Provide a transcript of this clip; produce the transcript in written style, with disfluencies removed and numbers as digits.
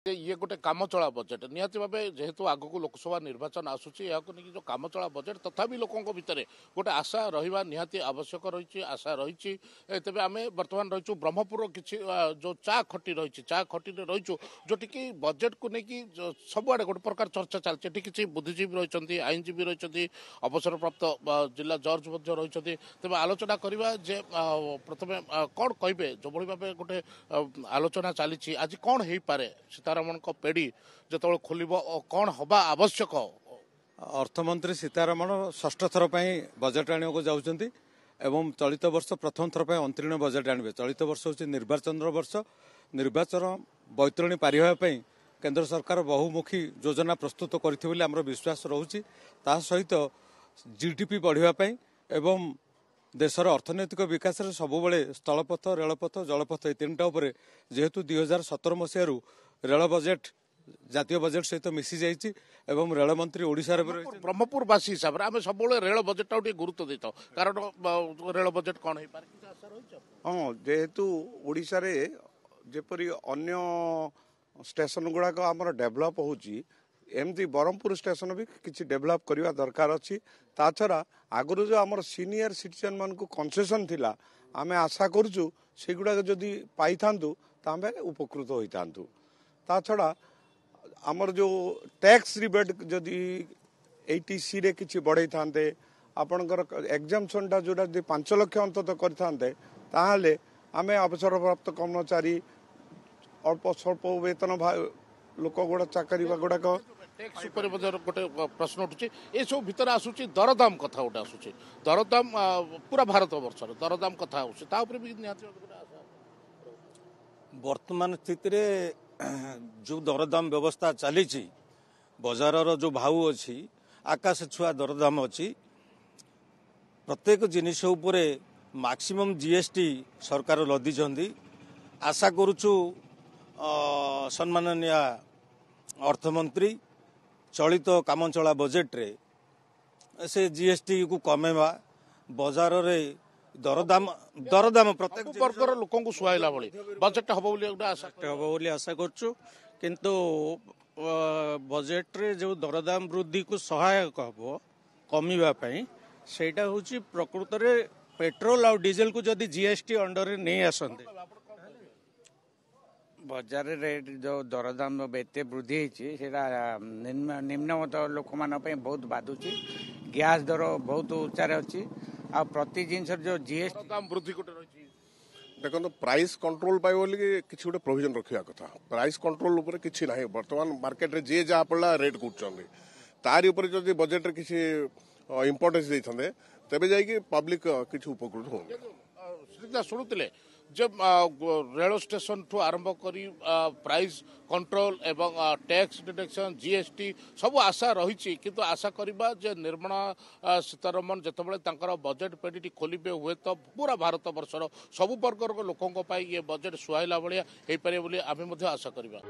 ये गोटे कामचला बजेट निहती भाव जेहेतु आगक लोकसभा निर्वाचन आसूची जो कामचला बजेट तथापि लोकों भितर गोटे आशा रहा निहाती आवश्यक रही आशा रही तेज आम बर्तमान रहीचु ब्रह्मपुर किसी जो चा खटी रही चा खटी रहीचु जोटि कि बजेट को लेकिन सबुआड़े गोटे प्रकार चर्चा चलती किसी बुद्धिजीवी रही आईनजीवी रही अवसरप्राप्त जिला जज रही तेज आलोचना करवा जे प्रथम कौन कहे जो भाव गोटे आलोचना चली आज कौन हो पारे सीतारमण पेड़ी जो खोल कौन हवा आवश्यक। अर्थमंत्री सीतारमण षष्ठ थर बजेट आने को जाऊँच एवं चलित वर्ष प्रथम थर अंतरीण बजेट आणवे। चलित वर्ष हूँ निर्वाचन वर्ष निर्वाचन बैतरणी पारिवाई केंद्र सरकार बहुमुखी योजना प्रस्तुत करते आमर विश्वास रोचे सहित जीडीपी बढ़ापी एवं देशर अर्थनैतिक विकास में सबुबले स्थलपथ रेलपथ जलपथ ये तीन टाइम जेहेतु 2017 मसीह रेल बजेट जातीय बजेट सहित मिसी जाइए एवं रेल मंत्री ओडिशा ब्रह्मपुरवासी हिसाब से आम सब रेल बजेट गुरुत्व देता कारण रेल बजेट कौन हो पारे। हाँ जेहेतु ओडिशा रे जेपरी अन्य स्टेशन गुड़ाक आमर डेभलप होची एमती ब्रह्मपुर स्टेशन भी किसी डेभलप करने दरकार अच्छी ता छड़ा आगु जो आम सीनियर सिटीजन मान को कंसेसन थिला आमे आशा करूँ से गुड़ाक जदि पाई था उपकृत होता ता छड़ा आमर जो टैक्स रिबेट जदि एटीसी रे किसी बढ़ई था आपणकर एग्जामशन टा जोटा 5 लाख अंतत करते ताहले आमे अवसरप्राप्त कर्मचारी अल्प स्वल्प वेतन लोक गुड़ा चाकरी गुड़ाक टैक्स गोटे प्रश्न उठुचे ये सब भितर आसूची दरदाम कथा गोटे आसूची दरदाम पूरा भारत वर्ष दरदाम कथा भी वर्तमान स्थिति रे जो दरदाम व्यवस्था चली बजार जो भाव अच्छी आकाश छुआ दरदाम अच्छी प्रत्येक जिनिस उपरे मैक्सिमम जीएसटी सरकार लदी आशा करुचु सम्माननीय अर्थमंत्री चलित कामचला बजेट रे से जीएसटी को कमेवा बाजार रे दरदाम प्रत्येक वर्गर लोक सुहाइला भली बजेट हम आशा करछु किंतु बजेट रे जो दरदाम वृद्धि को सहायक हम कमिबा पई सेटा होची प्रकृत रे पेट्रोल और डीजल को जदि जीएसटी अंडर रे नहीं आसंते बजार रेट जो दरदाम एत वृद्धि निम्नमत लोक मान बहुत बाधुची गैस दर बहुत उच्चारे अच्छी आ प्रति जिनस जो जीएसटी दाम वृद्धि देखो प्राइस कंट्रोल किसी गोटे प्रोविजन रखा कथा प्राइस कंट्रोल उपर किसी ना बर्तमान मार्केट रे जे जहाँ पड़ा रेट कूटुंट तारी उपर जब बजेट रे किसी इम्पोर्टेंस देते तेबे जाइए पब्लिक किसी उपकृत हो शुणुते जब रेल स्टेशन ठू आरंभ करी प्राइस कंट्रोल एवं टैक्स डिडक्शन जीएसटी सब आशा रही किंतु आशा करवा जे निर्मला सीतारमण जितेबाला बजेट पेटी खोलिबे हुए तो पूरा भारत वर्षर सबु वर्गर लोकों ये बजेट सुहाइला भाया हो पारे आम आशा करवा।